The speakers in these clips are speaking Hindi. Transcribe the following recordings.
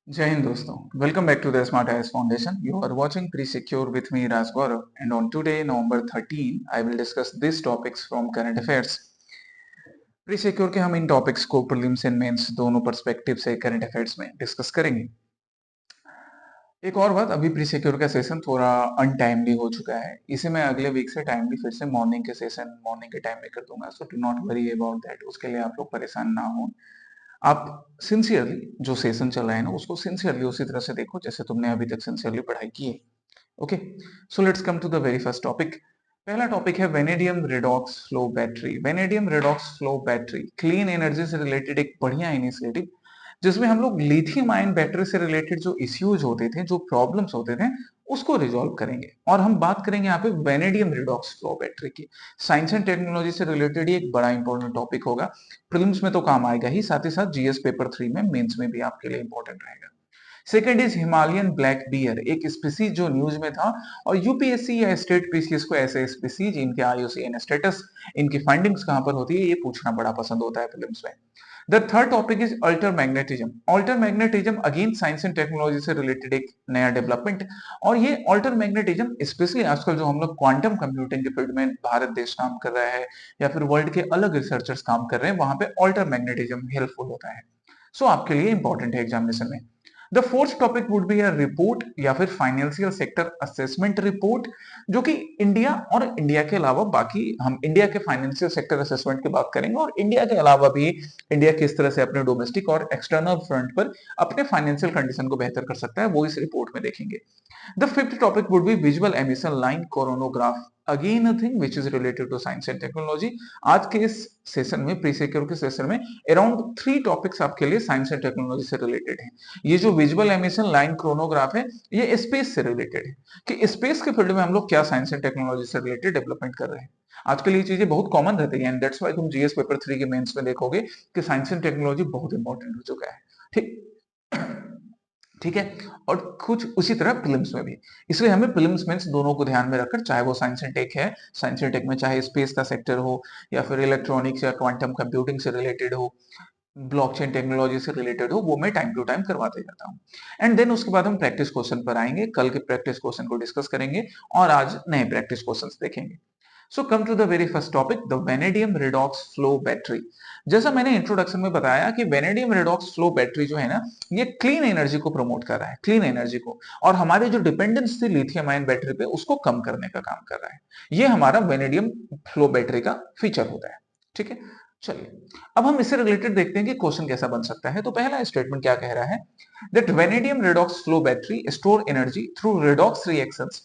Jai Hind दोस्तों, welcome back to the Smart IS Foundation. You are watching Pre-Secure with me Raj Gaurav, and on today November 13 I will discuss these topics from current affairs. Pre-Secure के हम इन टॉपिक्स को प्रीलिम्स एंड मेंस दोनों पर्सपेक्टिव से करंट अफेयर्स में डिस्कस करेंगे। एक और बात, अभी प्री सिक्योर का सेशन थोड़ा अनटाइमली हो चुका है, इसे मैं अगले वीक से टाइमली फिर से मॉर्निंग के सेशन मॉर्निंग के टाइम में कर दूंगा, so do not worry about that. उसके लिए आप लोग परेशान ना हो। आप सिंसियरली जो सेशन चल रहा है ना, उसको सिंसियरली उसी तरह से देखो जैसे तुमने अभी तक सिंसियरली पढ़ाई की है। Okay, so let's come to the very first topic. पहला टॉपिक है vanadium redox flow battery. Vanadium redox flow battery clean energy से रिलेटेड एक बढ़िया इनिशिएटिव, जिसमें हम लोग लिथियम आयन बैटरी से रिलेटेड जो इश्यूज होते थे, जो प्रॉब्लम्स होते थे, उसको रिजॉल्व करेंगे। और हम बात करेंगे यहाँ पे वेनेडियम रिडॉक्स फ्लो बैटरी की। साइंस एंड टेक्नोलॉजी से रिलेटेड ये एक बड़ा इंपॉर्टेंट टॉपिक होगा। प्रीलिम्स में तो काम आएगा ही, साथ ही साथ जीएस पेपर 3 में, मेंस में भी आपके लिए इंपॉर्टेंट रहेगा। Second is Himalayan black beer, एक स्पीसीज जो न्यूज में था, और यूपीएससी या स्टेट पीसीएस को ऐसे स्पीसीज, इनके आईयूसीएन स्टेटस, इनकी फाइंडिंग्स कहां पर होती है, ये पूछना बड़ा पसंद होता है फिल्म्स में। The third topic is alter magnetism. Alter magnetism again science and technology से रिलेटेड एक नया डेवलपमेंट। और ये अल्टर मैग्नेटिज्म स्पेशली आजकल जो हम लोग क्वांटम कंप्यूटिंग के फील्ड में भारत देश काम कर रहा है, या फिर वर्ल्ड के अलग रिसर्चर्स काम कर रहे हैं, वहां पे अल्टर मैग्नेटिज्म हेल्पफुल होता है। सो आपके लिए इंपॉर्टेंट है एग्जामिनेशन में। The fourth topic would be a report या फिर फाइनेंशियल सेक्टर असेसमेंट रिपोर्ट, जो कि इंडिया और इंडिया के अलावा बाकी, हम इंडिया के फाइनेंशियल सेक्टर असेसमेंट की बात करेंगे, और इंडिया के अलावा भी इंडिया किस तरह से अपने डोमेस्टिक और एक्सटर्नल फ्रंट पर अपने फाइनेंशियल कंडीशन को बेहतर कर सकता है, वो इस रिपोर्ट में देखेंगे। The fifth topic would be visual emission line coronagraph. Again a thing which is related to science and technology. आज के इस सेशन में, प्री सिक्योर के सेशन में, अराउंड 3 टॉपिक्स आपके लिए साइंस एंड टेक्नोलॉजी से रिलेटेड हैं। ये जो विजुअल एमिशन लाइन क्रोनोग्राफ है, ये स्पेस से रिलेटेड है, कि स्पेस के फील्ड में हम लोग क्या साइंस एंड टेक्नोलॉजी से रिलेटेड डेवलपमेंट कर रहे हैं। आजकल ये चीजें बहुत कॉमन रहती है, एंड दैट्स व्हाई तुम जीएस पेपर 3 के मेंस में देखोगे कि साइंस एंड टेक्नोलॉजी बहुत इंपॉर्टेंट हो चुका है। ठीक ठीक है। और कुछ उसी तरह प्रीलिम्स में भी, इसलिए हमें प्रीलिम्स मेंस दोनों को ध्यान में रखकर, चाहे वो साइंस एंड टेक है, साइंस एंड टेक में चाहे स्पेस का सेक्टर हो, या फिर इलेक्ट्रॉनिक्स या क्वांटम कंप्यूटिंग से रिलेटेड हो, ब्लॉकचेन टेक्नोलॉजी से रिलेटेड हो, वो मैं टाइम टू टाइम करवाते रहता हूँ। एंड देन उसके बाद हम प्रैक्टिस क्वेश्चन पर आएंगे, कल के प्रैक्टिस क्वेश्चन को डिस्कस करेंगे, और आज नए प्रैक्टिस क्वेश्चन देखेंगे। So come to the very first topic, the vanadium redox flow battery. जैसा मैंने इंट्रोडक्शन में बताया कि वेनेडियम रिडॉक्स फ्लो बैटरी जो है ना, ये क्लीन एनर्जी को प्रमोट कर रहा है, क्लीन एनर्जी को, और हमारी जो डिपेंडेंस थी लिथियम आयन बैटरी पे, उसको कम करने का काम कर रहा है। ये हमारा वेनेडियम फ्लो बैटरी का फीचर होता है। ठीक है, चलिए अब हम इससे रिलेटेड देखते हैं कि क्वेश्चन कैसा बन सकता है। तो पहला स्टेटमेंट क्या कह रहा है, that vanadium redox flow battery store energy through redox reactions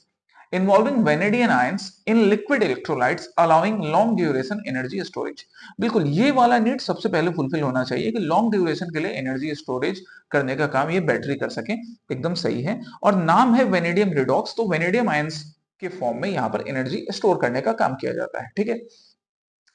involving vanadium ions in liquid electrolytes allowing long duration energy storage। बिल्कुल ये वाला नीड सबसे पहले फुलफिल होना चाहिए कि लॉन्ग ड्यूरेशन के लिए एनर्जी स्टोरेज करने का काम ये बैटरी कर सके। एकदम सही है। और नाम है वेनेडियम रिडॉक्स, तो वेनेडियम आयंस के फॉर्म में यहां पर एनर्जी स्टोर करने का काम किया जाता है। ठीक है।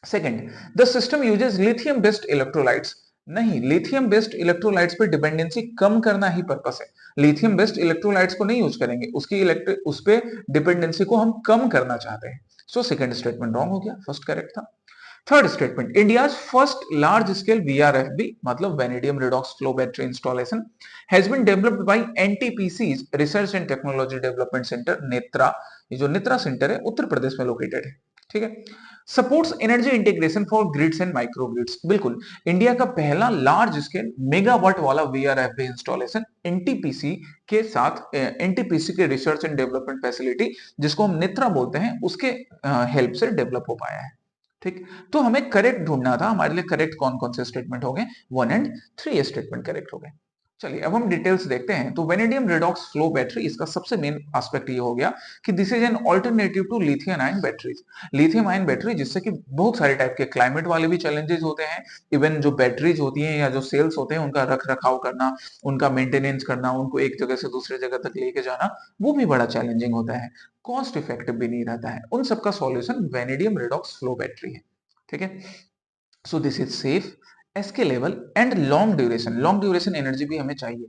Second, the system uses lithium based electrolytes. नहीं, लिथियम बेस्ड इलेक्ट्रोलाइट्स पे डिपेंडेंसी कम करना ही पर्पस है। लिथियम बेस्ड इलेक्ट्रोलाइट्स को नहीं यूज करेंगे, उसकी उस पे डिपेंडेंसी को हम कम करना चाहते हैं। सो सेकंड स्टेटमेंट रॉन्ग हो गया, फर्स्ट करेक्ट था। Third statement, India first large scale VRFB मतलब vanadium redox flow battery installation has been developed by NTPC research and technology development centre NETRA. ये जो नेत्रा सेंटर है उत्तर प्रदेश में लोकेटेड है। ठीक है। Supports energy integration for grids and micro grids. बिल्कुल, इंडिया का पहला लार्ज स्केल मेगावाट वाला वीआरएफबी इंस्टॉलेशन एनटीपीसी के साथ, एनटीपीसी के रिसर्च एंड डेवलपमेंट फैसिलिटी, जिसको हम नेत्रा बोलते हैं, उसके हेल्प से डेवलप हो पाया है। ठीक, तो हमें करेक्ट ढूंढना था, हमारे लिए करेक्ट कौन कौन से स्टेटमेंट हो गए, 1 और 3 स्टेटमेंट करेक्ट हो गए। चलिए अब हम डिटेल्स देखते हैं। तो वेनेडियम रिडॉक्स फ्लो बैटरी, इसका सबसे मेन एस्पेक्ट ये हो गया कि this is an alternative to lithium ion batteries. Lithium ion battery, जिससे कि बहुत सारे टाइप के क्लाइमेट वाले भी चैलेंजेस होते हैं, इवन जो बैटरीज होती हैं या जो सेल्स होते हैं, उनका रख रखाव करना, उनका मेंटेनेंस करना, उनको एक जगह से दूसरे जगह तक लेके जाना, वो भी बड़ा चैलेंजिंग होता है, कॉस्ट इफेक्टिव भी नहीं रहता है। उन सबका solution vanadium redox flow battery है। ठीक है। So this is safe, scalable and long duration energy भी हमें चाहिए,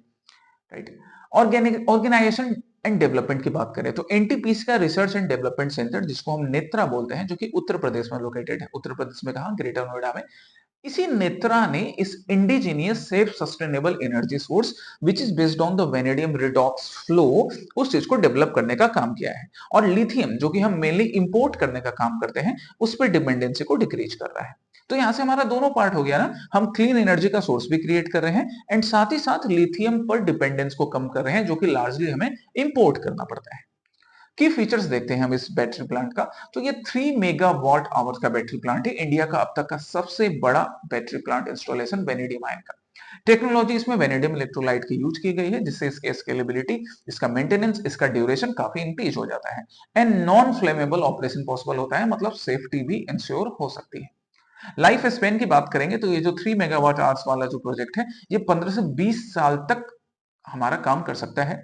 right. Organic organization and development की बात करें तो एनटीपीसी का रिसर्च एंड डेवलपमेंट सेंटर, जिसको हम नेत्रा बोलते हैं, जो कि उत्तर प्रदेश में लोकेटेड है। उत्तर प्रदेश में कहा, ग्रेटर नोएडा में। इसी नेत्रा ने इस indigenous self sustainable energy source which is based on the vanadium redox flow उस चीज को डेवलप करने का काम किया है। और लिथियम जो कि हम मेनली इंपोर्ट करने का काम करते हैं उस पर डिपेंडेंसी को डिक्रीज कर रहा है। तो यहां से हमारा दोनों पार्ट हो गया ना, हम क्लीन एनर्जी का सोर्स भी क्रिएट कर रहे हैं एंड साथ ही साथ लिथियम पर डिपेंडेंस को कम कर रहे हैं जो कि लार्जली हमें इंपोर्ट करना पड़ता है। की फीचर्स देखते हैं हम इस बैटरी प्लांट का। तो ये 3 मेगावाट आवर्स का बैटरी प्लांट है, इंडिया का अब तक का सबसे बड़ा battery plant installation vanadium ion का। टेक्नोलॉजी इसमें वेनेडियम इलेक्ट्रोलाइट की यूज की गई है जिससे इसकी स्केलेबिलिटी, इसका मेंटेनेंस, इसका ड्यूरेशन काफी इंक्रीज हो जाता है and non flammable operation possible होता है, मतलब सेफ्टी भी इंश्योर हो सकती है। लाइफ स्पेन की बात करेंगे तो ये जो 3 मेगावाट आवर्स वाला जो प्रोजेक्ट है ये 15 से 20 साल तक हमारा काम कर सकता है।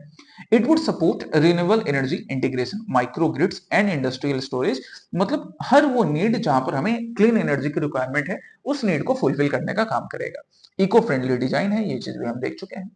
It would support renewable energy integration, micro grids and industrial storage, मतलब हर वो नीड जहां पर हमें क्लीन एनर्जी की रिक्वायरमेंट है उस नीड को फुलफिल करने का काम करेगा। इको फ्रेंडली डिजाइन है, ये चीज भी हम देख चुके हैं।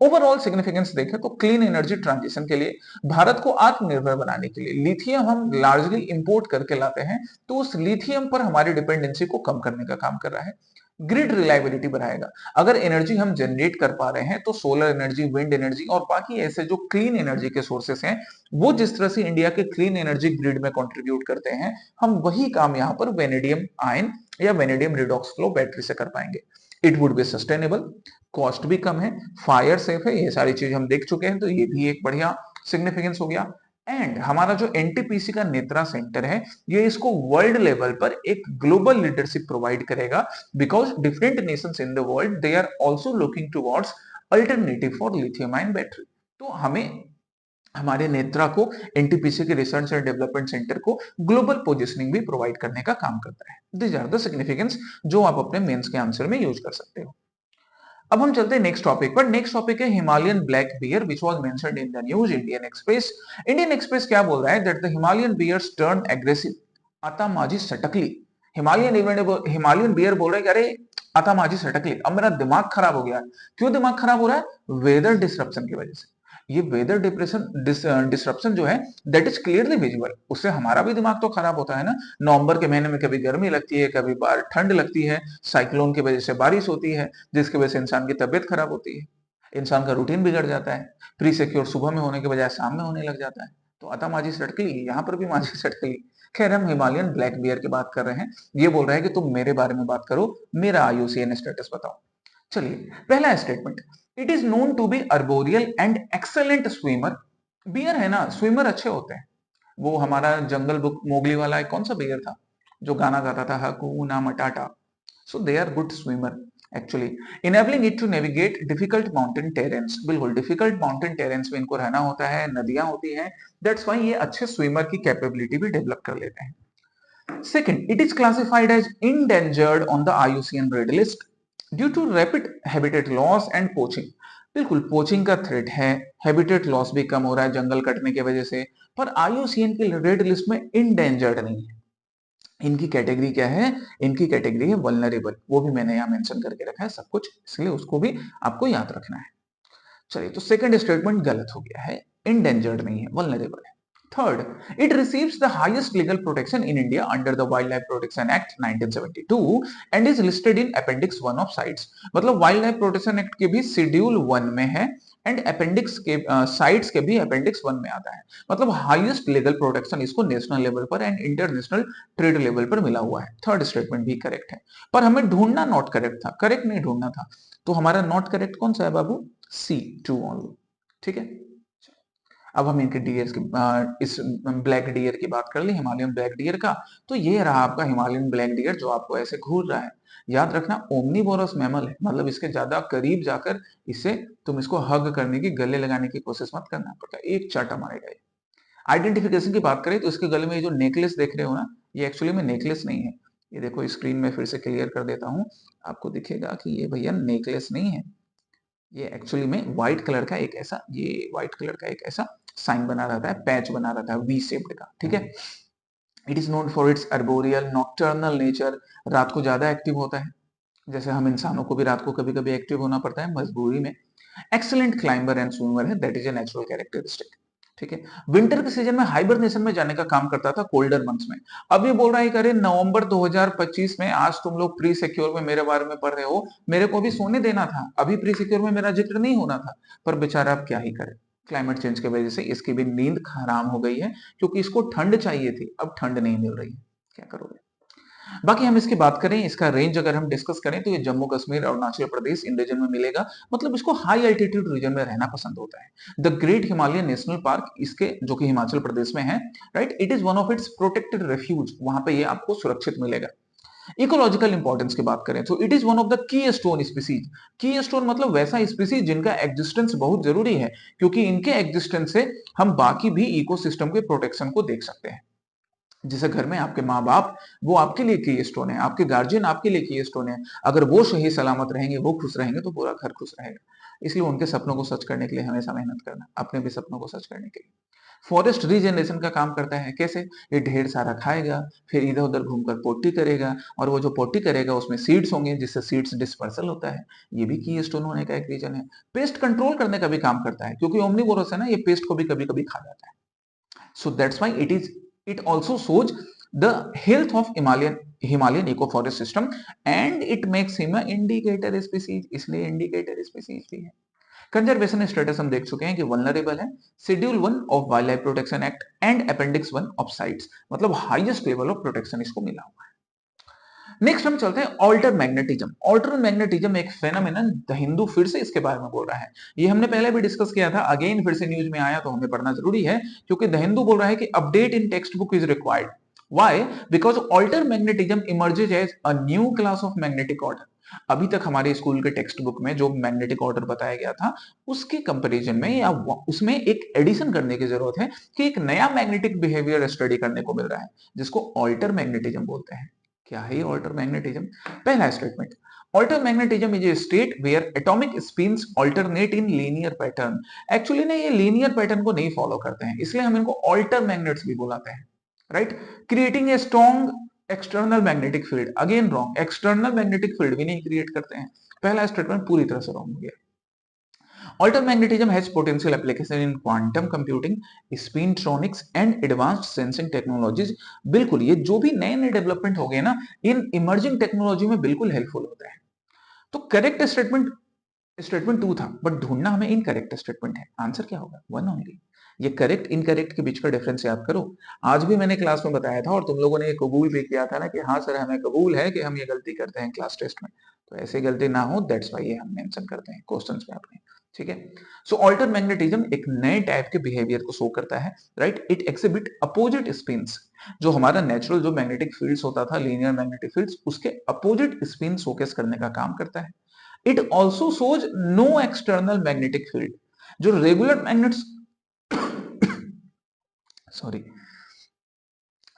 ओवरऑल सिग्निफिकेंस देखें तो क्लीन एनर्जी ट्रांजिशन के लिए, भारत को आत्मनिर्भर बनाने के लिए लिथियम हम लार्जली इंपोर्ट करके लाते हैं, तो उस लिथियम पर हमारी डिपेंडेंसी को कम करने का काम कर रहा है। ग्रिड रिलायबिलिटी बढ़ाएगा, अगर एनर्जी हम जनरेट कर पा रहे हैं तो सोलर एनर्जी, विंड एनर्जी और बाकी ऐसे जो क्लीन एनर्जी के सोर्सेस हैं वो जिस तरह से इंडिया के क्लीन एनर्जी ग्रिड में कंट्रीब्यूट करते हैं, हम वही काम यहाँ पर वेनेडियम आयन या वेनेडियम रिडॉक्स फ्लो बैटरी से कर पाएंगे। It would be sustainable, cost भी कम है, फायर सेफ है, ये सारी चीज हम देख चुके हैं, तो ये भी एक बढ़िया सिग्निफिकेंस हो गया। एंड हमारा जो एनटीपीसी का नेत्रा सेंटर है ये इसको वर्ल्ड लेवल पर एक ग्लोबल लीडरशिप प्रोवाइड करेगा, because different nations in the world they are also looking towards alternative for lithium ion battery. तो हमें हमारे नेत्रा को, एनटीपीसी के रिसर्च एंड डेवलपमेंट सेंटर को ग्लोबल पोजिशनिंग भी प्रोवाइड करने का काम करता है। दिस आर द सिग्निफिकेंस जो आप अपने मेंस के आंसर में यूज कर सकते हो। अब हम चलते हैं नेक्स्ट टॉपिक पर। नेक्स्ट टॉपिक है Himalayan black bear which was mentioned in the news Indian Express. Indian Express क्या बोल रहा है, that the Himalayan bears turn aggressive, आतामाजी सटकली। हिमालयन बियर बोल रहे हैं कि अरे आतामाजी सटकली, अब मेरा दिमाग खराब हो गया। क्यों दिमाग खराब हो रहा है? वेदर डिसरप्शन की वजह से। ये वेदर डिप्रेशन डिसरप्शन जो है दैट इज क्लियरली विजिबल, उससे हमारा भी दिमाग तो खराब होता है ना। नवंबर के महीने में कभी गर्मी लगती है, कभी बार ठंड लगती है, साइक्लोन की वजह से बारिश होती है जिसकी वजह से इंसान की तबियत खराब होती है, इंसान का रूटीन बिगड़ जाता है, प्री सिक्योर सुबह में होने के बजाय शाम में होने लग जाता है। तो अतः माझी सटकली, यहाँ पर भी माझी सटकली। खैर हम हिमालयन ब्लैक बियर की बात कर रहे हैं, ये बोल रहा है कि तुम मेरे बारे में बात करो, मेरा आईयूसीएन स्टेटस बताओ। चलिए पहला statement, it is known to be arboreal and excellent swimmer. Bear है ना, स्विमर अच्छे होते हैं। वो हमारा जंगल बुक मोगली वाला एक कौन सा बियर था जो गाना गाता था, hakuna matata. So they are good swimmer actually, enabling it to navigate difficult mountain terrains. बिल्कुल डिफिकल्ट माउंटेन टेरेंस में इनको रहना होता है, नदियां होती हैं, दैट्स व्हाई ये अच्छे स्विमर की कैपेबिलिटी भी डेवलप कर लेते हैं। Second, it is classified as endangered on the IUCN red list due to rapid habitat loss and poaching. बिल्कुल पोचिंग का थ्रेट है, हैबिटेट लॉस भी कम हो रहा है जंगल कटने की वजह से, पर आईयूसीएन की रेड लिस्ट में इंडेंजर्ड नहीं है। इनकी कैटेगरी क्या है? इनकी कैटेगरी है वल्नरेबल, वो भी मैंने यहाँ मेंशन करके रखा है सब कुछ, इसलिए उसको भी आपको याद रखना है। चलिए तो सेकंड स्टेटमेंट गलत हो गया है, इंडेंजर्ड नहीं है, वल्नरेबल है। Third, it receives the highest legal protection in India under the Wildlife Protection Act 1972 and is listed in Appendix 1 of CITES। मतलब वाइल्ड लाइफ प्रोटेक्शन एक्ट के भी शेड्यूल 1 में है एंड अपेंडिक्स के साइट्स के भी अपेंडिक्स 1 में आता है। मतलब हाईएस्ट लीगल प्रोटेक्शन इसको नेशनल लेवल पर एंड इंटरनेशनल ट्रेड लेवल पर मिला हुआ है। थर्ड स्टेटमेंट भी करेक्ट है, पर हमें ढूंढना नॉट करेक्ट था, करेक्ट नहीं ढूंढना था। तो हमारा नॉट करेक्ट कौन सा है बाबू? सी, टू ओनली। ठीक है, अब हम इनके डियर की इस ब्लैक डियर की बात कर ली, हिमालयन ब्लैक डियर का। तो ये रहा आपका हिमालयन ब्लैक डियर जो आपको ऐसे घूर रहा है। याद रखना ओमनीवोरस मैमल है, मतलब इसके ज्यादा करीब जाकर इसे तुम इसको हग करने की, गले लगाने की कोशिश मत करना, पड़ता एक चाटा मारेगा ये। आइडेंटिफिकेशन की बात करें तो इसके गले में ये जो नेकलेस देख रहे हो ना, ये एक्चुअली में नेकलेस नहीं है। ये देखो स्क्रीन में फिर से क्लियर कर देता हूँ, आपको दिखेगा कि ये भैया नेकलेस नहीं है, ये एक्चुअली में व्हाइट कलर का एक ऐसा, ये व्हाइट कलर का एक ऐसा साइन बना रहता है, पैच बना रहता है वी शेप्ड का। ठीक है, it is known for its arboreal nocturnal nature, रात को ज्यादा एक्टिव होता है, जैसे हम इंसानों को भी रात को कभी कभी एक्टिव होना पड़ता है मजबूरी में। एक्सीलेंट क्लाइंबर एंड स्विमर है, that is a natural characteristic. ठीक है। विंटर के सीजन में हाइबरनेशन में जाने का काम करता था कोल्डर मंथ्स में। अब ये बोल रहा है कि अरे नवंबर 2025 में आज तुम लोग प्री सिक्योर में मेरे बारे में पढ़ रहे हो, मेरे को भी सोने देना था, अभी प्री सिक्योर में मेरा जिक्र नहीं होना था। पर बेचारा अब क्या ही करे, क्लाइमेट चेंज की वजह से इसकी भी नींद हराम हो गई है, क्योंकि इसको ठंड चाहिए थी, अब ठंड नहीं मिल रही है, क्या करोगे। बाकी हम इसकी बात करें, इसका रेंज अगर हम डिस्कस करें तो ये जम्मू कश्मीर और अरुणाचल प्रदेश इन रीजन में मिलेगा। मतलब इसको हाई एल्टीट्यूड रीजन में रहना पसंद होता है। The great Himalayan national park इसके, जो कि हिमाचल प्रदेश में है, right, it is one of its protected refuge, वहां पे ये आपको सुरक्षित मिलेगा। इकोलॉजिकल इंपॉर्टेंस की बात करें तो it is one of the key stone species. की स्टोन मतलब वैसा स्पीसीज जिनका एग्जिस्टेंस बहुत जरूरी है, क्योंकि इनके एग्जिस्टेंस से हम बाकी भी इकोसिस्टम के प्रोटेक्शन को देख सकते हैं। जैसे घर में आपके माँ बाप, वो आपके लिए की स्टोन है, आपके गार्जियन आपके लिए की स्टोन है। अगर वो सही सलामत रहेंगे, वो खुश रहेंगे, तो पूरा घर खुश रहेगा। इसलिए उनके सपनों को सच करने के लिए हमेशा मेहनत करना, अपने भी सपनों को सच करने के लिए। फॉरेस्ट रीजनरेशन का काम करता है, कैसे? ये ढेर सारा खाएगा, फिर इधर उधर घूमकर पोटी करेगा, और वो जो पोटी करेगा उसमें सीड्स होंगे, जिससे सीड्स डिस्पर्सल होता है। ये भी की स्टोन होने का एक रीजन है। पेस्ट कंट्रोल करने का भी काम करता है, क्योंकि ओमनीवोरस है ना, ये पेस्ट को भी कभी कभी खा जाता है। So that's why it also shows the health of Himalayan eco-forest system, and it makes him a indicator species, इसलिए indicator species भी है। कंजर्वेशन स्टेटस हम देख चुके हैं कि वल्नरेबल है, schedule 1 of wild life protection act and appendix 1 of sites, मतलब हाईएस्ट लेवल ऑफ प्रोटेक्शन इसको मिला हुआ है। नेक्स्ट हम चलते हैं ऑल्टर मैग्नेटिज्म। ऑल्टर मैग्नेटिज्म एक फेनोमेनन, द हिंदू फिर से इसके बारे में बोल रहा है। ये हमने पहले भी डिस्कस किया था, अगेन फिर से न्यूज में आया तो हमें पढ़ना जरूरी है, क्योंकि द हिंदू बोल रहा है कि update in text book is required. Why? Because alter magnetism emerges as a new class of magnetic order. अभी तक हमारे स्कूल के टेक्स्ट बुक में जो मैग्नेटिक ऑर्डर बताया गया था, उसके कंपैरिजन में या उसमें एक एडिशन करने की जरूरत है, कि एक नया मैग्नेटिक बिहेवियर स्टडी करने को मिल रहा है, जिसको ऑल्टर मैग्नेटिज्म बोलते हैं। क्या है ऑल्टर मैग्नेटिज्म? पहला statement, alter magnetism is a state where atomic spins alternate in linear pattern. Actually ना, ये लीनियर पैटर्न को नहीं फॉलो करते हैं, इसलिए हम इनको ऑल्टर मैग्नेट्स भी बुलाते हैं, right. Creating a strong external magnetic field, again wrong, external magnetic field भी नहीं क्रिएट करते हैं। पहला स्टेटमेंट पूरी तरह से रॉन्ग हो गया। Alter magnetism has potential application in quantum computing, spintronics and advanced sensing technologies। बिल्कुल, ये जो भी नए नए डेवलपमेंट हो गए ना, इन इमर्जिंग टेक्नोलॉजी में बिल्कुल हेल्पफुल होता है। तो करेक्ट स्टेटमेंट स्टेटमेंट 2 था, बट ढूंढना हमें इनकरेक्ट स्टेटमेंट है। आंसर क्या होगा? 1 ओनली। ये करेक्ट इनकरेक्ट के बीच का डिफरेंस याद करो। आज भी मैंने क्लास में बताया था, और तुम लोगों ने ये कबूल भी किया था ना, कि हाँ सर, हमें कबूल है कि हम ये गलती करते हैं क्लास टेस्ट में। तो ऐसी गलती ना हो, दैट्स वाई ये हम मेंशन करते हैं क्वेश्चंस में अपने। ठीक है। सो ऑल्टर मैग्नेटिज्म एक नए टाइप के बिहेवियर को शो करता है, right. It exhibit opposite spins. जो हमारा नेचुरल जो मैग्नेटिक फील्ड्स होता था, लीनियर मैग्नेटिक फील्ड्स, उसके अपोजिट स्पिन शोकेस करने का काम करता है। It also shows no external magnetic field. जो रेगुलर मैग्नेट्स सॉरी,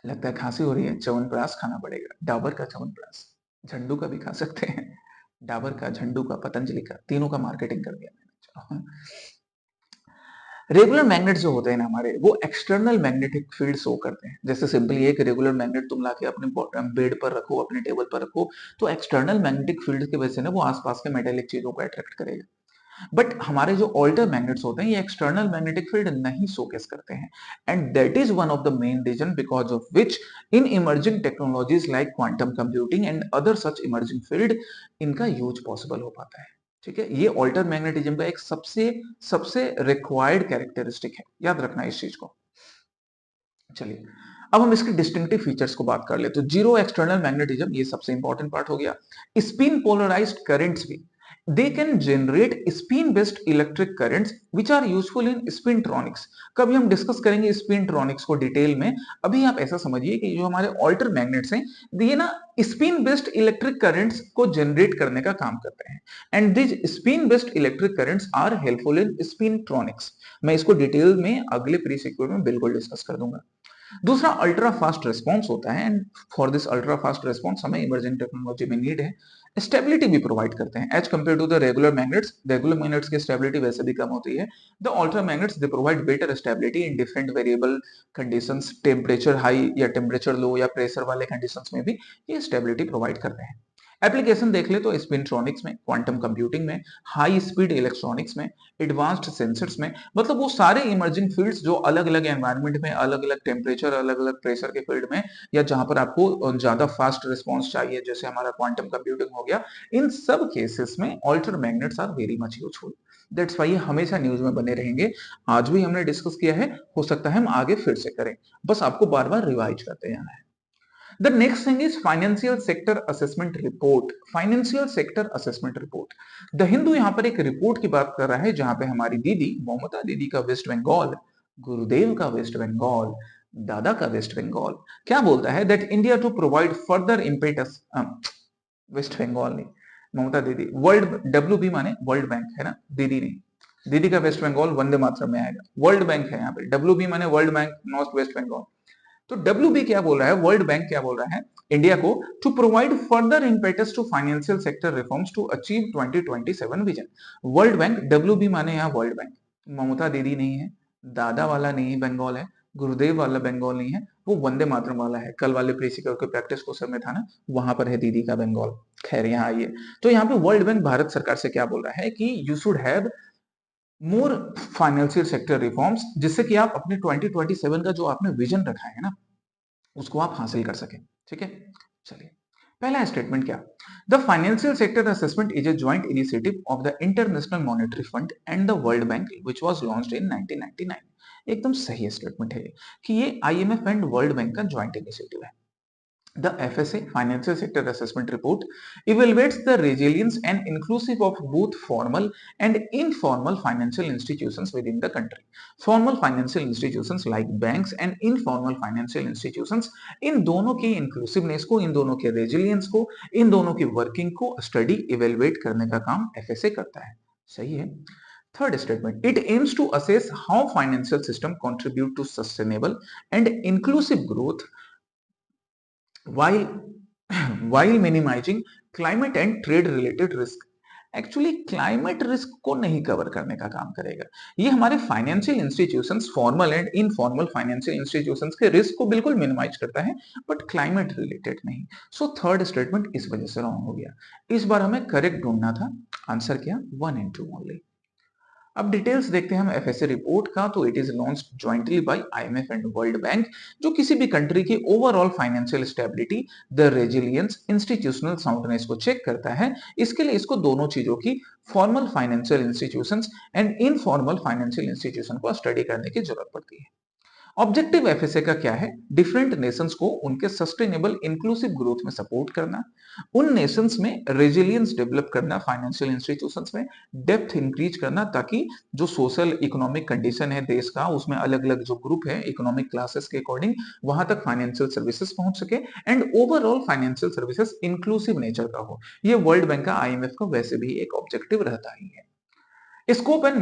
लगता है खांसी हो रही है, च्यवनप्राश खाना पड़ेगा, डाबर का च्यवनप्राश, झंडू का भी खा सकते हैं, डाबर का, झंडू का, पतंजलि का, तीनों का मार्केटिंग कर दिया मैंने। रेगुलर मैग्नेट जो होते हैं ना हमारे, वो एक्सटर्नल मैग्नेटिक फील्ड शो करते हैं। जैसे सिंपली एक रेगुलर मैग्नेट तुम लाके अपने बेड पर रखो, अपने टेबल पर रखो, तो एक्सटर्नल मैग्नेटिक फील्ड की वजह से ना वो आसपास के मेटेलिक चीजों को अट्रैक्ट करेगा। बट हमारे जो ऑल्टर मैग्नेट्स होते हैं, ये एक्सटर्नल मैग्नेटिक फील्ड नहीं शोकेस करते हैं, and that is one of the main reason because of which in emerging technologies like quantum computing and other such emerging field, इनका यूज पॉसिबल हो पाता है। ठीक है, ये ऑल्टर मैग्नेटिज्म का एक सबसे सबसे रिक्वायर्ड कैरेक्टरिस्टिक है, याद रखना इस चीज को। चलिए, अब हम इसके डिस्टिंक्टिव फीचर्स को बात कर ले तो जीरो एक्सटर्नल मैग्नेटिज्म, ये सबसे इंपॉर्टेंट पार्ट हो गया। स्पिन पोलराइज्ड करंट्स भी, they can generate spin based electric currents which are useful in spintronics। कभी हम डिस्कस करेंगे spintronics को डिटेल में। अभी आप ऐसा समझिए कि जो हमारे ऑल्टर मैग्नेट्स हैं, ये ना स्पिन बेस्ड इलेक्ट्रिक करंट्स को जनरेट करने का काम करते हैं, and this spin based electric currents are helpful in spintronics. मैं इसको डिटेल में अगले प्री सिक्योर में बिल्कुल डिस्कस कर दूंगा। दूसरा अल्ट्रा फास्ट रिस्पॉन्स होता है, and for this ultra fast response हमें इमर्जिंग टेक्नोलॉजी में नीड है। स्टेबिलिटी भी प्रोवाइड करते हैं as compare to the regular magnets. Regular magnets की स्टेबिलिटी वैसे भी कम होती है। The ultra magnets they provide better stability in different variable conditions, temperature high या टेम्परेचर लो या प्रेशर वाले कंडीशंस में भी ये स्टेबिलिटी प्रोवाइड करते हैं। एप्लीकेशन देख ले तो स्पिनट्रॉनिक्स में, क्वांटम कंप्यूटिंग में, हाई स्पीड इलेक्ट्रॉनिक्स में, एडवांस्ड सेंसर्स में, मतलब वो सारे इमर्जिंग फील्ड्स जो अलग अलग एनवायरनमेंट में, अलग अलग टेम्परेचर, अलग अलग प्रेशर के फील्ड में, या जहां पर आपको ज्यादा फास्ट रिस्पॉन्स चाहिए, जैसे हमारा क्वांटम कंप्यूटिंग हो गया, इन सब केसेस में alter magnets are very much useful. That's why ये हमेशा न्यूज में बने रहेंगे। आज भी हमने डिस्कस किया है, हो सकता है हम आगे फिर से करें, बस आपको बार बार रिवाइज करते जाना है। The next thing is financial sector assessment report. Financial sector assessment report. The Hindu यहाँ पर एक रिपोर्ट की बात कर रहा है, जहां पे हमारी दीदी ममता दीदी का वेस्ट बंगाल, गुरुदेव का वेस्ट बंगाल, दादा का वेस्ट बंगाल क्या बोलता है, that India to provide further impetus, West Bengal नहीं, Mamata didi, world, W B माने वर्ल्ड बैंक है ना, दीदी नहीं, दीदी का वेस्ट बंगाल वंदे मातरम में आएगा, वर्ल्ड बैंक है यहाँ पे, डब्ल्यू बी माने world bank, not West Bengal. तो डब्ल्यूबी क्या बोल रहा है, वर्ल्ड बैंक क्या बोल रहा है इंडिया को, to provide further impetus to financial sector reforms to achieve 2027 vision. World bank, WB माने यहाँ वर्ल्ड बैंक, ममता दीदी नहीं है, दादा वाला नहीं है बंगाल है, गुरुदेव वाला बंगाल नहीं है, वो वंदे मातरम वाला है, कल वाले प्रीसिकर के प्रैक्टिस कोर्स में था ना, वहां पर है दीदी का बंगाल। खैर यहाँ आइए, तो यहाँ पे वर्ल्ड बैंक भारत सरकार से क्या बोल रहा है कि you should have more financial sector reforms, जिससे कि आप अपने 2027 का जो आपने विजन रखा है ना, उसको आप हासिल कर सकें। ठीक है, चलिए पहला स्टेटमेंट क्या, the financial sector assessment is a joint initiative of the international monetary fund and the world bank which was launched in 1999। एकदम सही स्टेटमेंट है कि ये आईएमएफ एंड वर्ल्ड बैंक का जॉइंट इनिशिएटिव है। The FSA Financial Sector Assessment Report evaluates the resilience and inclusive of both formal and informal financial institutions within the country. Formal financial institutions like banks and informal financial institutions, इन दोनों की inclusiveness को, इन दोनों के resilience को, इन दोनों की working को study evaluate करने का काम FSA करता है। सही है। Third statement, it aims to assess how financial system contribute to sustainable and inclusive growth while while minimizing climate and trade related risk। Actually climate risk को नहीं कवर करने का काम करेगा। ये हमारे financial institutions, formal and informal financial institutions के रिस्क को बिल्कुल मिनिमाइज करता है, बट क्लाइमेट रिलेटेड नहीं। सो थर्ड स्टेटमेंट इस वजह से रॉन्ग हो गया। इस बार हमें करेक्ट ढूंढना था। आंसर क्या, 1 and 2 ओनली। अब डिटेल्स देखते हैं हम एफएसए रिपोर्ट का। तो it is launched jointly by IMF and world bank, जो किसी भी कंट्री की overall financial stability, the resilience, institutional soundness को चेक करता है। इसके लिए इसको दोनों चीजों की, formal financial institutions and informal financial institution को स्टडी करने की जरूरत पड़ती है। ऑब्जेक्टिव एफएसए का क्या है, डिफरेंट नेशंस को उनके सस्टेनेबल इंक्लूसिव ग्रोथ में सपोर्ट करना, उन नेशंस में रेजिलियंस डेवलप करना, फाइनेंशियल इंस्टीट्यूशंस में डेप्थ इंक्रीज करना, ताकि जो सोशल इकोनॉमिक कंडीशन है देश का, उसमें अलग अलग जो ग्रुप है इकोनॉमिक क्लासेस के अकॉर्डिंग, वहां तक फाइनेंशियल सर्विसेज पहुंच सके and overall financial services inclusive nature का हो। ये वर्ल्ड बैंक का, आईएमएफ का वैसे भी एक ऑब्जेक्टिव रहता ही है। स्कोप एंड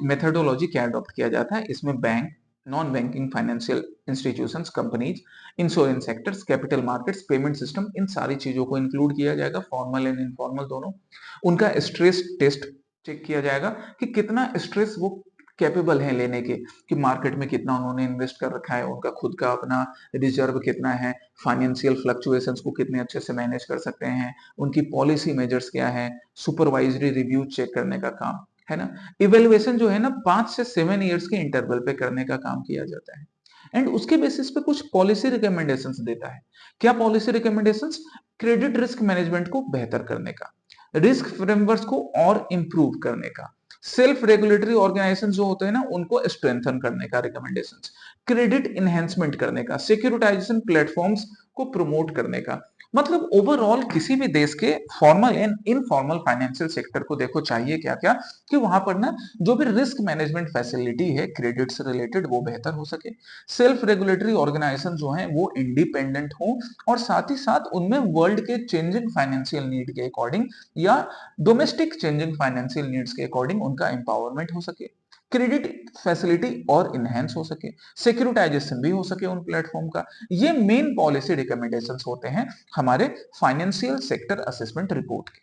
मेथोडोलॉजी क्या अडॉप्ट किया जाता है, इसमें bank, non banking financial institutions, companies, insurance sectors, capital markets, payment system, इन सारी चीजों को इंक्लूड किया जाएगा, फॉर्मल एंड इनफॉर्मल दोनों। उनका स्ट्रेस टेस्ट चेक किया जाएगा कि कितना स्ट्रेस वो कैपेबल है लेने के, कि मार्केट में कितना उन्होंने इन्वेस्ट कर रखा है, उनका खुद का अपना रिजर्व कितना है, फाइनेंशियल फ्लक्चुएशंस को कितने अच्छे से मैनेज कर सकते हैं, उनकी पॉलिसी मेजर्स क्या है, सुपरवाइजरी रिव्यू चेक करने का काम है ना। इवेल्युएशन जो है ना 5 से 7 इयर्स के इंटरवल पे करने का काम किया जाता है एंड उसके बेसिस पे कुछ पॉलिसी रिकमेंडेशंस देता है। क्या policy recommendations, credit risk management को बेहतर करने का, रिस्क फ्रेमवर्क को और इंप्रूव करने का, सेल्फ रेगुलेटरी ऑर्गेनाइजेशन जो होते हैं ना उनको स्ट्रेंथन करने का रिकमेंडेशंस, क्रेडिट इनहेंसमेंट करने का, सिक्योरिटाइजेशन प्लेटफॉर्म्स को प्रमोट करने का। मतलब ओवरऑल किसी भी देश के formal and informal financial sector को देखो चाहिए क्या क्या, कि वहां पर ना जो भी रिस्क मैनेजमेंट फैसिलिटी है क्रेडिट से रिलेटेड वो बेहतर हो सके, सेल्फ रेगुलेटरी ऑर्गेनाइजेशन जो है वो इंडिपेंडेंट हो, और साथ ही साथ उनमें वर्ल्ड के चेंजिंग फाइनेंशियल नीड के अकॉर्डिंग या डोमेस्टिक चेंजिंग फाइनेंशियल नीड्स के अकॉर्डिंग उनका एम्पावरमेंट हो सके, क्रेडिट फैसिलिटी और इनहेंस हो सके, सिक्योरिटाइजेशन भी हो सके उन प्लेटफॉर्म का। ये मेन पॉलिसी रिकमेंडेशंस होते हैं हमारे फाइनेंशियल सेक्टर असेसमेंट रिपोर्ट के।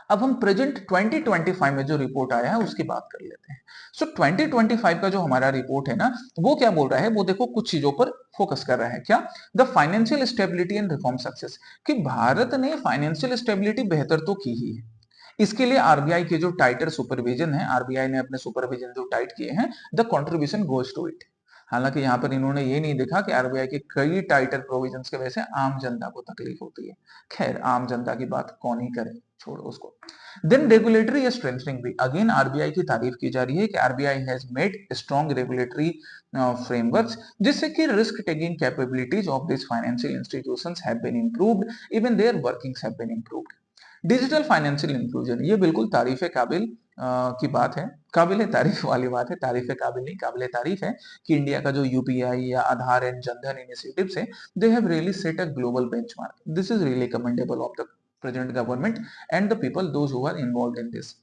अब हम प्रेजेंट 2025 में जो रिपोर्ट आया है उसकी बात कर लेते हैं। सो 2025 का जो हमारा रिपोर्ट है ना, वो क्या बोल रहा है, वो देखो कुछ चीजों पर फोकस कर रहा है। क्या? The financial stability and reform success, कि भारत ने फाइनेंशियल स्टेबिलिटी बेहतर तो की ही है। इसके लिए आरबीआई के जो टाइटर सुपरविजन है, आरबीआई ने अपने सुपरविजन जो टाइट किए हैं, the contribution goes to it. हालांकि यहाँ पर इन्होंने ये नहीं देखा कि आरबीआई के कई टाइटर प्रोविजंस की वजह से आम जनता को तकलीफ होती है। खैर, आम जनता की बात कौन ही करे, छोड़ो उसको। देन रेगुलेटरी स्ट्रेंथनिंग भी अगेन आरबीआई की तारीफ की जा रही है कि RBI has made strong regulatory frameworks, जिससे कि risk taking capabilities of this financial institutions have been improved, even their workings have been improved. Digital financial inclusion, ये बिल्कुल तारीफ काबिल की बात है, काबिल तारीफ वाली बात है, तारीफ काबिल नहीं, काबिल तारीफ है कि इंडिया का जो यूपीआई या आधार एंड जनधन इनिशिएटिव्स है, they have really set a global benchmark. This is really commendable of the present government and the people those who are involved in this.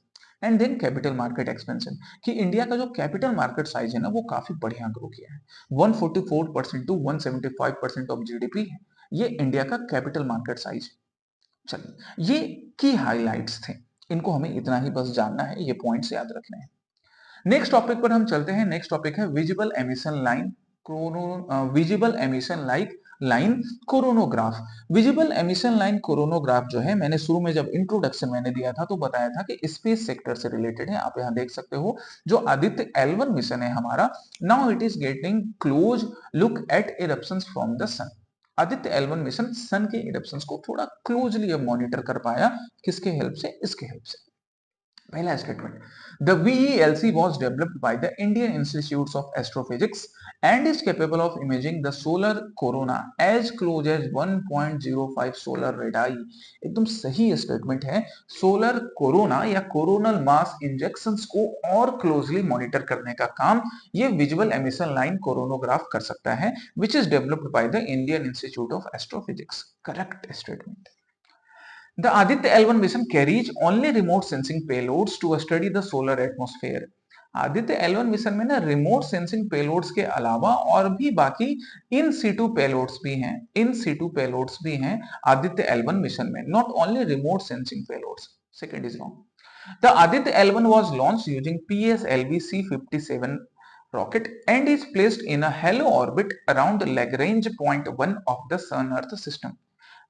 And then capital market expansion, कि इंडिया का जो कैपिटल मार्केट साइज है ना, वो काफी बढ़िया ग्रो किया है। 144% टू 175% ऑफ जीडीपी है ये इंडिया का कैपिटल मार्केट साइज। चलिए, ये की हाइलाइट्स थे, इनको हमें इतना ही बस जानना है, ये पॉइंट्स याद रखने हैं। नेक्स्ट टॉपिक पर हम चलते हैं। नेक्स्ट टॉपिक है visible emission line visible emission line coronagraph. Visible emission line coronagraph जो है, मैंने शुरू में जब इंट्रोडक्शन मैंने दिया था तो बताया था कि स्पेस सेक्टर से रिलेटेड है। आप यहाँ देख सकते हो जो आदित्य L1 मिशन है हमारा, now it is getting close look at eruptions from the sun. Aditya L1 mission sun के इरप्शंस को थोड़ा क्लोजली अब मॉनिटर कर पाया, किसके हेल्प से? इसके हेल्प से। पहला statement, the VELC was developed by the Indian Institutes of Astrophysics and is capable of imaging the solar corona as close as 1.05 solar radii। एकदम सही स्टेटमेंट है। सोलर कोरोना या कोरोनल मास इंजेक्शंस को और क्लोजली मॉनिटर करने का काम ये विजुअल एमिशन लाइन कोरोनोग्राफ कर सकता है, which is developed by the Indian Institute of Astrophysics। Correct statement. The Aditya L1 mission carries only remote sensing payloads to study the solar atmosphere। Aditya L1 mission में ना रिमोट सेंसिंग पेलोड्स के अलावा और भी बाकी इन सीटू पेलोड्स भी हैं, आदित्य L1 मिशन में, not only remote sensing payloads. Second is wrong. The Aditya L1 was launched using PSLV C57 rocket and is placed in a halo orbit around Lagrange point 1 of the Sun Earth system।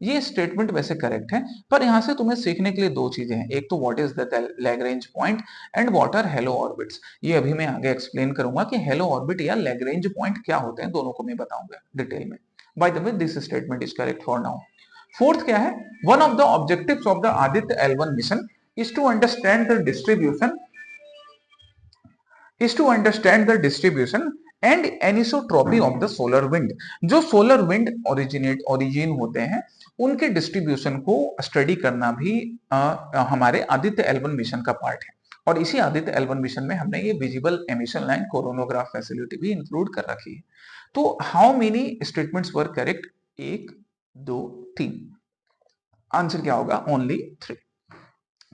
ये स्टेटमेंट वैसे करेक्ट है, पर यहां से तुम्हें सीखने के लिए दो चीजें हैं, एक तो what is the Lagrange point and what are halo orbits. ये अभी मैं आगे एक्सप्लेन करूंगा कि हेलो ऑर्बिट या लैग्रेंज पॉइंट क्या होते हैं, दोनों को मैं बताऊंगा डिटेल में। By the way this statement is correct for now. Fourth क्या है, one of the objectives of the Aditya L1 mission is to understand the distribution and anisotropy of the solar wind. जो सोलर विंड ओरिजिन होते हैं उनके डिस्ट्रीब्यूशन को स्टडी करना भी हमारे आदित्य L1 मिशन का पार्ट है। और इसी आदित्य L1 मिशन में हमने ये visible emission line coronagraph facility भी इंक्लूड कर रखी है। तो how many statements were correct? 1 2 3। Answer क्या होगा? ओनली 3।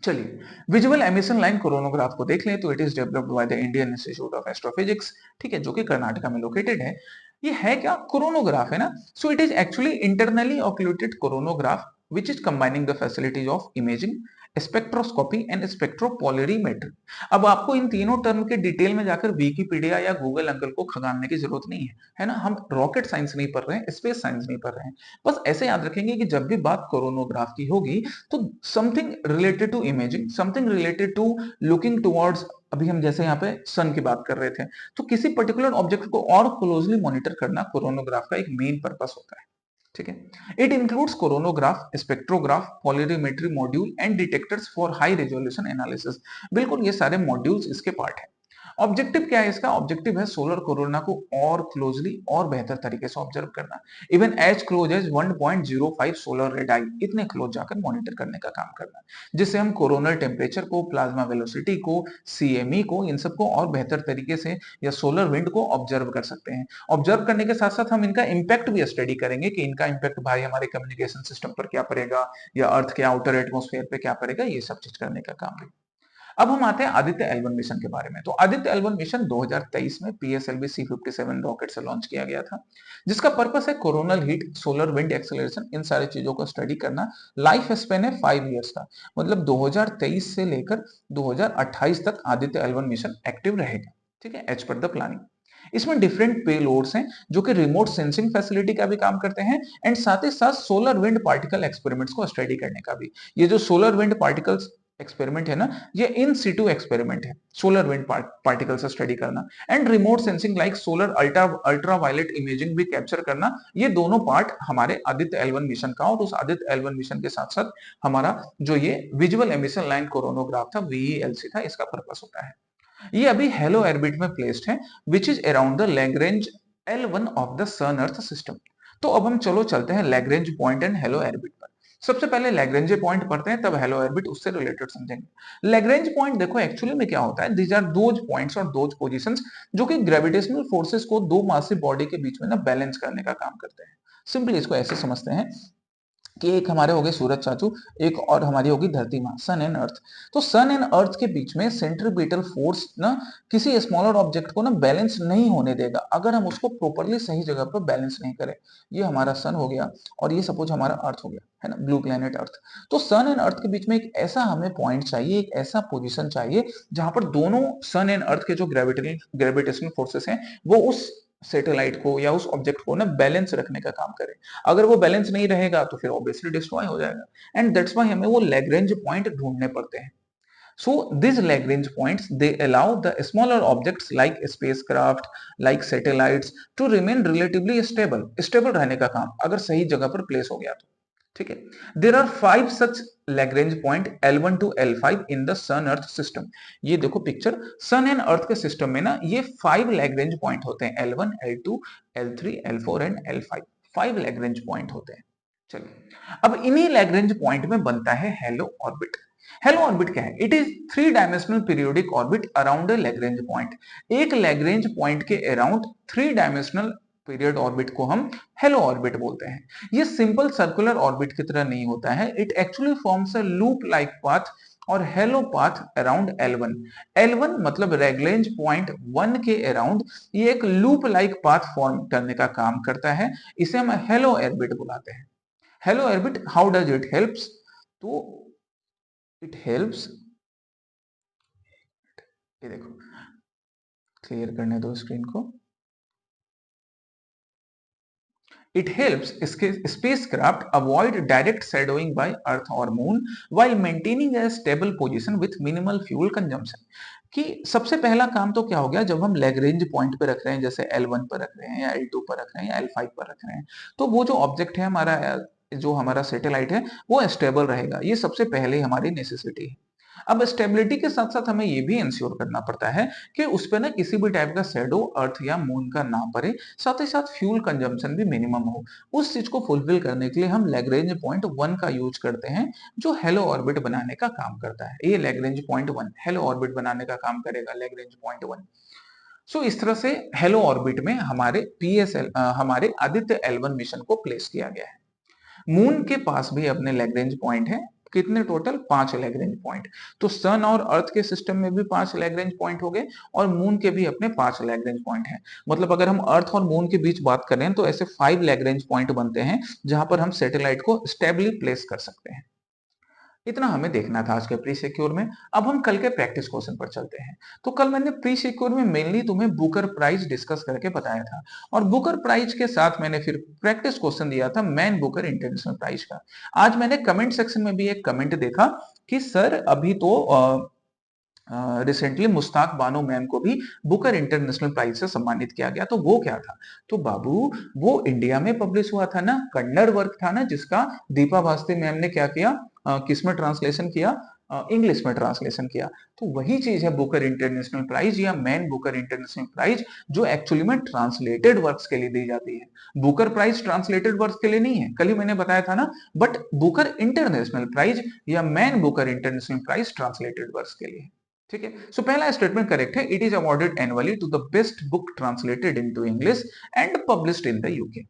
चलिए, विजुअल एमिशन लाइन कोरोनोग्राफ को देख लें तो it is developed by the Indian institute of astrophysics, ठीक है, जो कि कर्नाटका में लोकेटेड है। ये है क्या? कोरोनोग्राफ है ना। So it is actually internally occulted coronagraph which is combining the facilities of imaging, spectroscopy and spectropolarimetry. अब आपको इन तीनों टर्म के डिटेल में जाकर विकिपीडिया या गूगल अंकल को खंगालने की जरूरत नहीं है ना। हम रॉकेट साइंस नहीं पढ़ रहे हैं, स्पेस साइंस नहीं पढ़ रहे हैं। बस ऐसे याद रखेंगे कि जब भी बात कोरोनोग्राफ की होगी तो something related to imaging, something related to looking towards, अभी हम जैसे यहाँ पे सन की बात कर रहे थे, तो किसी पर्टिकुलर ऑब्जेक्ट को और क्लोजली मॉनिटर करना कोरोनोग्राफ का एक मेन पर्पस होता है, ठीक है। It includes coronagraph, spectrograph, polarimetry module and detectors for high resolution analysis. बिल्कुल ये सारे मॉड्यूल्स इसके पार्ट है। ऑब्जेक्टिव क्या है इसका? ऑब्जेक्टिव है सोलर कोरोना को और क्लोजली और बेहतर तरीके से ऑब्जर्व करना, even as close as 1.05 solar radii, इतने क्लोज जाकर मॉनिटर करने का काम करना, जिससे हम कोरोनल टेम्परेचर को, प्लाज्मा वेलोसिटी को, CME को, इन सबको और बेहतर तरीके से या सोलर विंड को ऑब्जर्व कर सकते हैं। ऑब्जर्व करने के साथ साथ हम इनका इंपैक्ट भी स्टडी करेंगे कि इनका इंपैक्ट भाई हमारे कम्युनिकेशन सिस्टम पर क्या पड़ेगा या अर्थ के आउटर एटमोस्फेयर पे क्या पड़ेगा, ये सब चीज करने का काम भी। अब हम आते हैं आदित्य L1 मिशन के बारे में। तो आदित्य L1 मिशन 2023 में PSLV C-57 रॉकेट से लॉन्च किया गया था, जिसका पर्पस है coronal heat, solar wind acceleration, इन सारी चीजों को स्टडी करना। लाइफ स्पेन है 5 इयर्स का, मतलब 2023 से लेकर 2028 तक आदित्य L1 मिशन एक्टिव रहेगा, ठीक है, एज पर द प्लानिंग। इसमें डिफरेंट पेलोड्स हैं जो कि रिमोट सेंसिंग फैसिलिटी का भी काम करते हैं, एंड साथ ही साथ सोलर विंड पार्टिकल एक्सपेरिमेंट्स को स्टडी करने का भी। ये जो सोलर विंड पार्टिकल्स एक्सपेरिमेंट है ना, ये इन सीटू एक्सपेरिमेंट है, सोलर विंड पार्टिकल से स्टडी करना, and remote sensing like solar ultraviolet imaging भी कैप्चर करना। ये दोनों पार्ट हमारे आदित्य L1 मिशन का, और उस आदित्य L1 मिशन के साथ साथ हमारा जो ये विजुअल एमिशन लाइन कोरोनोग्राफ था, VELC था, इसका पर्पस होता है। ये अभी हेलो ऑर्बिट में प्लेस्ड है, which is around the Lagrange L1 of the sun earth system. तो अब हम चलो चलते हैं Lagrange point and halo orbit पर। सबसे पहले लैग्रेंज पॉइंट पढ़ते हैं, तब हेलो ऑर्बिट उससे रिलेटेड समझेंगे। लैग्रेंज पॉइंट देखो एक्चुअली में क्या होता है, दीज आर दोज पॉइंट्स और दोज पोजीशंस जो कि ग्रेविटेशनल फोर्सेस को दो मासिव बॉडी के बीच में ना बैलेंस करने का काम करते हैं। सिंपली इसको ऐसे समझते हैं कि एक हमारे हो गए सूरज चाचू, एक और हमारी होगी धरती माँ, सन एंड अर्थ। तो सन एंड अर्थ के बीच में सेंट्रीपिटल फोर्स ना किसी स्मॉलर ऑब्जेक्ट को ना बैलेंस नहीं होने देगा अगर हम उसको प्रॉपरली सही जगह पर बैलेंस नहीं करें। ये हमारा सन हो गया और ये सपोज हमारा अर्थ हो गया, है ना, ब्लू प्लेनेट अर्थ। तो सन एंड अर्थ के बीच में एक ऐसा हमें पॉइंट चाहिए, एक ऐसा पोजिशन चाहिए जहां पर दोनों सन एंड अर्थ के जो ग्रेविटेशनल फोर्सेस हैं वो उस सैटेलाइट को या उस ऑब्जेक्ट को ना बैलेंस रखने का काम करे। अगर वो बैलेंस नहीं रहेगा तो फिर ऑब्वियसली डिस्ट्रॉय हो जाएगा, एंड दैट्स व्हाई हमें वो लैग्रेंज पॉइंट ढूंढने पड़ते हैं। So these Lagrange points, they allow the smaller objects like spacecraft, like satellites to remain relatively stable. Stable रहने का काम अगर सही जगह पर प्लेस हो गया तो, ठीक है। There are 5 such Lagrange point L1 to L5 in the Sun Earth system. ये देखो पिक्चर, सन एंड अर्थ के सिस्टम में ना ये 5 Lagrange पॉइंट होते हैं, L1, L2, L3, L4 and L5। 5 Lagrange point होते हैं। चलिए, अब इन्हीं Lagrange पॉइंट में बनता है हेलो ऑर्बिट। हेलो ऑर्बिट क्या है? It is 3 dimensional periodic orbit around a Lagrange point. एक लैग्रेंज पॉइंट के अराउंड 3 डायमेंशनल पीरियड ऑर्बिट को हम हेलो ऑर्बिट बोलते हैं। ये सिंपल सर्कुलर ऑर्बिट की तरह नहीं होता है, it actually forms a loop like path और halo path around L1। L1 मतलब लैग्रेंज पॉइंट 1 के अराउंड ये एक लूप लाइक पाथ फॉर्म करने का काम करता है, इसे हम हेलो ऑर्बिट बुलाते हैं। Hello orbit, how does it helps? तो इट हेल्प्स, ये देखो क्लियर करने दो स्क्रीन को। It helps spacecraft avoid direct shadowing by Earth or Moon while maintaining a stable position with minimal fuel consumption। कि सबसे पहला काम तो क्या हो गया, जब हम लैग्रेंज पॉइंट पे रख रहे हैं, जैसे L1 पर रख रहे हैं या L2 पर रख रहे हैं या L5 पर रख रहे हैं, तो वो जो ऑब्जेक्ट है हमारा, जो हमारा सैटेलाइट है, वो स्टेबल रहेगा। ये सबसे पहले हमारी नेसेसिटी है। अब स्टेबिलिटी के साथ साथ हमें ये भी इंश्योर करना पड़ता है कि उस पर ना किसी भी टाइप का शैडो अर्थ या मून का ना पड़े, साथ ही साथ फ्यूल कंजम्पशन भी मिनिमम हो। उस चीज को फुलफिल करने के लिए हम लैग्रेंज पॉइंट 1 का यूज करते हैं, जो हेलो ऑर्बिट बनाने का काम करता है। ये लैग्रेंज पॉइंट 1 हेलो ऑर्बिट बनाने का काम करेगा, लैग्रेंज पॉइंट 1। सो इस तरह से हेलो ऑर्बिट में हमारे हमारे आदित्य L1 मिशन को प्लेस किया गया है। मून के पास भी अपने लैग्रेंज पॉइंट है, कितने टोटल? 5 Lagrange point. तो सन और अर्थ के सिस्टम में भी 5 लैग्रेंज पॉइंट हो गए और मून के भी अपने 5 लैग्रेंज पॉइंट हैं। मतलब अगर हम अर्थ और मून के बीच बात करें तो ऐसे 5 लैग्रेंज पॉइंट बनते हैं जहां पर हम सैटेलाइट को स्टेबली प्लेस कर सकते हैं। इतना हमें देखना था आज के प्री सिक्योर में। अब हम कल के प्रैक्टिस क्वेश्चन पर चलते हैं। तो कल मैंने प्री सिक्योर में मेनली तुम्हें बुकर प्राइज डिस्कस करके बताया था, और बुकर प्राइज के साथ मैंने फिर प्रैक्टिस क्वेश्चन दिया था मैन बुकर इंटरनेशनल प्राइज का। आज मैंने कमेंट सेक्शन में भी एक कमेंट देखा कि सर अभी तो रिसेंटली मुश्ताक बानो मैम को भी बुकर इंटरनेशनल प्राइज से सम्मानित किया गया। तो वो क्या था? तो बाबू, वो इंडिया में पब्लिश हुआ था ना, कन्नड़ वर्क था ना, जिसका दीपा भास्ती मैम ने क्या किया, किसमें ट्रांसलेशन किया? इंग्लिश में ट्रांसलेशन किया। तो वही चीज है बुकर इंटरनेशनल प्राइज या मैन बुकर इंटरनेशनल प्राइज, जो एक्चुअली में ट्रांसलेटेड वर्क्स के लिए दी जाती है। बुकर प्राइज ट्रांसलेटेड वर्क्स के लिए नहीं है, कल ही मैंने बताया था ना, बट बुकर इंटरनेशनल प्राइज या man Booker international prize translated works के लिए। ठीक है, सो पहला स्टेटमेंट करेक्ट है, it is awarded annually to the best book translated into English and published in the UK.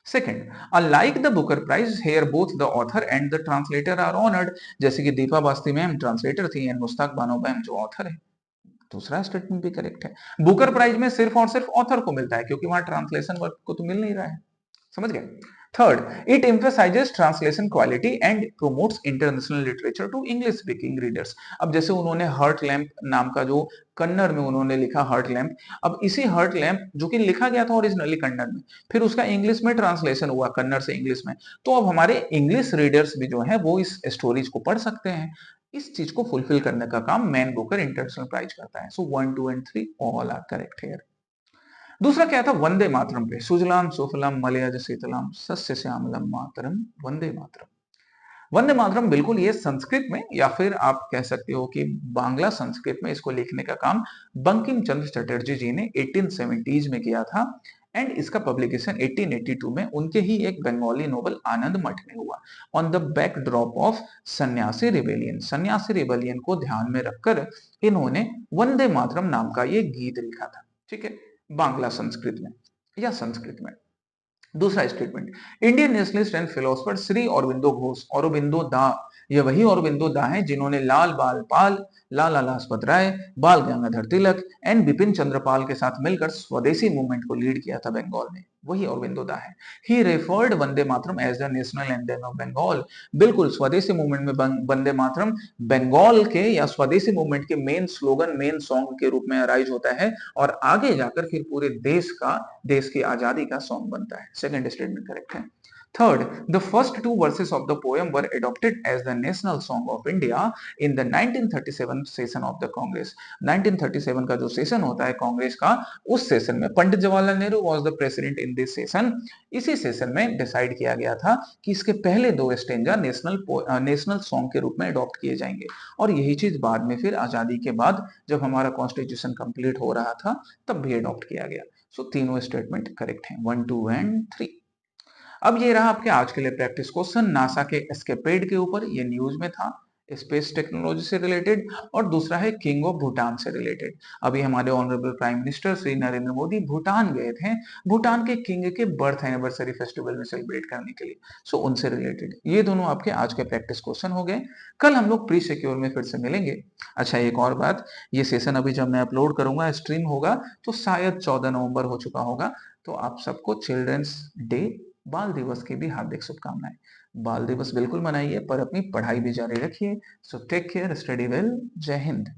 Second, unlike the Booker prize here both the author and the translator are honoured, जैसे कि दीपा बास्ती मैम ट्रांसलेटर थी एंड मुश्ताक बानो मैम जो ऑथर है। दूसरा स्टेटमेंट भी करेक्ट है। बुकर प्राइज में सिर्फ और सिर्फ ऑथर को मिलता है क्योंकि वहां ट्रांसलेशन वर्क को तो मिल नहीं रहा है। समझ गए? Third, it emphasizes translation quality and promotes international literature to English speaking readers. अब जैसे उन्होंने हर्ट लैम्प नाम का जो कन्नड़ में उन्होंने लिखा हर्ट लैम्प, अब इसी हर्ट लैम्प जो कि लिखा गया था ओरिजिनली कन्नड़ में, फिर उसका इंग्लिश में ट्रांसलेशन हुआ कन्नड़ से इंग्लिश में, तो अब हमारे इंग्लिश रीडर्स भी जो है वो इस स्टोरीज को पढ़ सकते हैं। इस चीज को फुलफिल करने का काम मैन बुकर इंटरनेशनल प्राइज करता है। So 1 2 and 3 all are correct here. दूसरा क्या था? वंदे मातरम पे, सुजलाम सुफलाम मलयज शीतलाम सस्य श्यामलम मातरम वंदे मातरम। वंदे मातरम बिल्कुल ये संस्कृत में या फिर आप कह सकते हो कि बांग्ला संस्कृत में इसको लिखने का काम बंकिम चंद्र चटर्जी जी ने 1870s में किया था एंड इसका पब्लिकेशन 1882 में उनके ही एक बंगाली नोवेल आनंद मठ में हुआ ऑन द बैकड्रॉप ऑफ सन्यासी रिबेलियन। सन्यासी रिबेलियन को ध्यान में रखकर इन्होंने वंदे मातरम नाम का ये गीत लिखा था। ठीक है, बांग्ला संस्कृत में या संस्कृत में। दूसरा statement, Indian nationalist and philosopher Shri Aurobindo Ghosh, Aurobindo दा, ये वही अरविंदो दा है जिन्होंने लाल बाल पाल, लाला लाजपत राय, बाल गंगाधर तिलक एंड बिपिन चंद्रपाल के साथ मिलकर स्वदेशी मूवमेंट को लीड किया था बंगाल में। वही अरविंदो दा है। He referred Vande Mataram as the national anthem of Bengal. बिल्कुल, स्वदेशी मूवमेंट में वंदे मातरम बंगाल के या स्वदेशी मूवमेंट के मेन स्लोगन, मेन सॉन्ग के रूप में अराइज होता है और आगे जाकर फिर पूरे देश की आजादी का सॉन्ग बनता है। सेकंड स्टेटमेंट करेक्ट है। Third, the first two verses of the poem were adopted as the national song of India in the 1937 session of the Congress. 1937 का जो सेशन होता है कांग्रेस का, उस सेशन में Pandit Jawaharlal Nehru was the president in this session. इसी सेशन में डिसाइड किया गया था कि इसके पहले दो स्टेंजा नेशनल सॉन्ग के रूप में अडॉप्ट किए जाएंगे और यही चीज बाद में फिर आजादी के बाद जब हमारा कॉन्स्टिट्यूशन कंप्लीट हो रहा था तब भी अडॉप्ट किया गया। सो तीनों स्टेटमेंट करेक्ट हैं, 1 2 एंड 3। अब ये रहा आपके आज के लिए प्रैक्टिस क्वेश्चन नासा के एस्केपेड के ऊपर, ये न्यूज में था, स्पेस टेक्नोलॉजी से रिलेटेड, और दूसरा है किंग ऑफ भूटान से रिलेटेड। अभी हमारे honourable prime minister Shri Narendra Modi Bhutan गए थे भूटान के किंग के बर्थ एनिवर्सरी फेस्टिवल में सेलिब्रेट करने के लिए। सो उनसे रिलेटेड ये दोनों आपके आज के प्रैक्टिस क्वेश्चन हो गए। कल हम लोग प्री सिक्योर में फिर से मिलेंगे। अच्छा, एक और बात, ये सेशन अभी जब मैं अपलोड करूंगा, स्ट्रीम होगा, तो शायद 14 नवंबर हो चुका होगा। तो आप सबको चिल्ड्रंस डे, बाल दिवस की भी हार्दिक शुभकामनाएं। बाल दिवस बिल्कुल मनाइए पर अपनी पढ़ाई भी जारी रखिए। So take care, study well, जय हिंद।